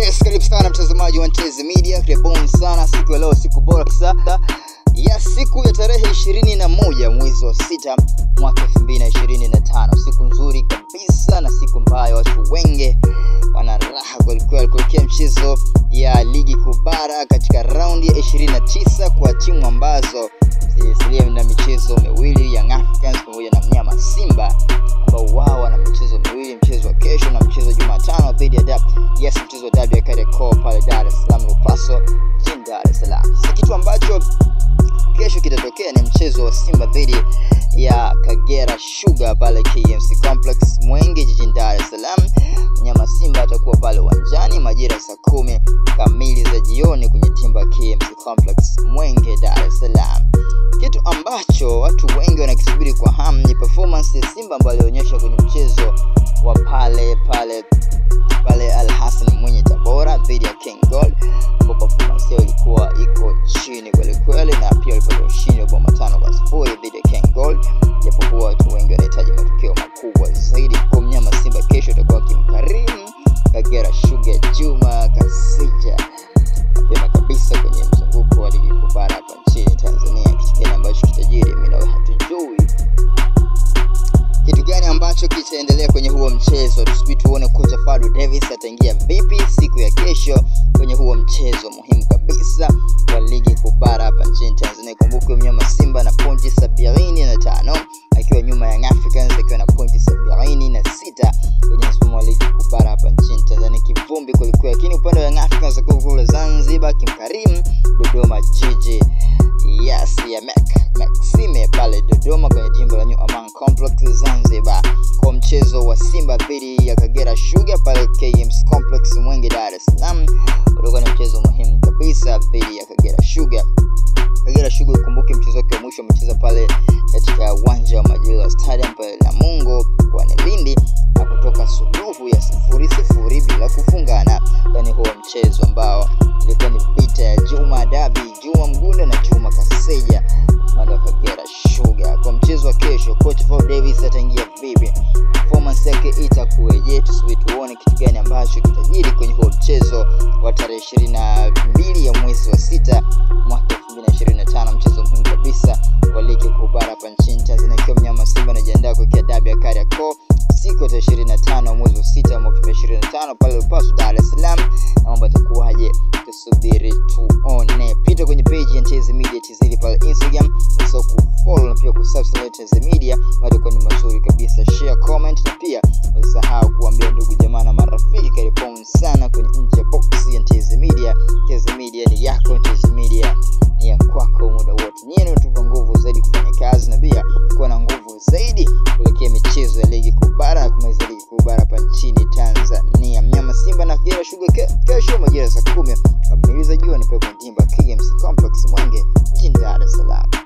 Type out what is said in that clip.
Yes, karibu sana mtazamaji wa Nteze Media. Karibuni sana siku ya leo, siku bora sana. Ya siku ya tarehe 21 mwezi wa 6 mwaka 2025. Siku nzuri kabisa na siku ambayo watu wengi wana raha kuelekea mchezo ya ligi kuu bara katika raundi ya 29 kwa timu ambazo zilisalia na michezo miwili, Young Africans pamoja na Mnyama Simba ambao wao wana michezo miwili, mchezo wa kesho na mchezo Jumatano dhidi ya mchezo wa Derby ya Kariakoo pale Dar es Salaam Lupaso jijini Dar es Salaam. Kitu ambacho kesho kitatokea ni mchezo wa Simba dhidi ya Kagera Sugar pale KMC Complex Mwenge jijini Dar es Salaam. Mnyama Simba atakuwa pale uwanjani majira saa 10 kamili za jioni kwenye timba KMC Complex Mwenge Dar es Salaam. Kitu ambacho watu wengi wanakisubiri kwa hamu ni performance ya Simba ambayo ilionyesha kwenye mchezo wa pale Al Hassan Mwenye Tabora dhidi ya King Gold, ambapo performance yao ilikuwa iko chini kweli na pia walipata ushindi wa 5-0 dhidi ya King Gold, japokuwa watu wengi wanahitaji matokeo makubwa zaidi. Kwa Mnyama Simba kesho atakuwa kimkarimu Kagera Sugar Juma Kasija mapema kabisa kwenye mzunguko wa ligi kuu bara hapa nchini Tanzania. Kitu gani ambacho kitajiri mimi na hatujui. Kitu gani ambacho kitaendelea kwenye huo mchezo? Tusubiri tuone kocha Fadu Davis ataingia vipi siku ya kesho kwenye huo mchezo muhimu kabisa wa ligi kuu bara hapa nchini Tanzania. Kumbuke Mnyama Simba na pointi 75 akiwa nyuma ya Young Africans akiwa na pointi 76 kwenye msimu wa ligi kuu bara hapa nchini Tanzania. Kivumbi kulikuwa, lakini upande wa Young Africans kwa kule Zanzibar kimkarimu Dodoma Jiji ya Maxime pale Dodoma kwenye jimbo la New Aman Complex Zanzibar, kwa mchezo wa Simba dhidi ya Kagera Sugar pale KMC Complex Mwenge Dar es Salaam. Utakuwa ni mchezo muhimu kabisa dhidi ya Kagera Sugar. Kagera Sugar ukumbuke mchezo wake wa mwisho umecheza pale katika uwanja wa Majaliwa Stadium pale Namungo kwa Lindi na kutoka suluhu ya 0-0 bila kufungana. Yani huo mchezo ambao ilikuwa ni vita ya Juma Dabi, Juma Mgunda na Juma Kaseja upande wa Kagera Sugar. Kwa mchezo wa kesho coach Fadu Davis ataingia vipi, performance yake itakuwaje? Tusubiri tuone kitu gani ambacho kitajiri kwenye huo mchezo wa tarehe 22 ya mwezi wa 6 mwaka 2025, mchezo muhimu kabisa wa ligi kuu bara hapa nchini Tanzania. Kwa Mnyama Simba anajiandaa kwa Derby ya Kariakoo siku ya 25 mwezi wa 6 mwaka 2025 pale Lupaso Dar es Salaam. Na mambo yatakuwaje? Tusubiri tuone. Pita kwenye page ya Nteze Media TZ pale Instagram, usisahau kufollow na pia kusubscribe Nteze Media. Mambo ni mazuri kabisa, share, comment na pia usisahau kuambia ndugu jamaa na marafiki. Karibuni sana kwenye nje box ya Nteze Media. Nteze Media ni yako, Nteze Media ni ya kwako muda wote. Nyinyi mtupa nguvu zaidi kufanya kazi na pia kuwa na nguvu zaidi kuelekea michezo ya ligi kuu bara na kumaliza ligi kuu bara hapa nchini Tanzania. Mnyama Simba na Kagera Sugar kesho majira saa 10 kamili za jioni pale kwenye timba KMC Complex Mwenge jijini Dar es Salaam.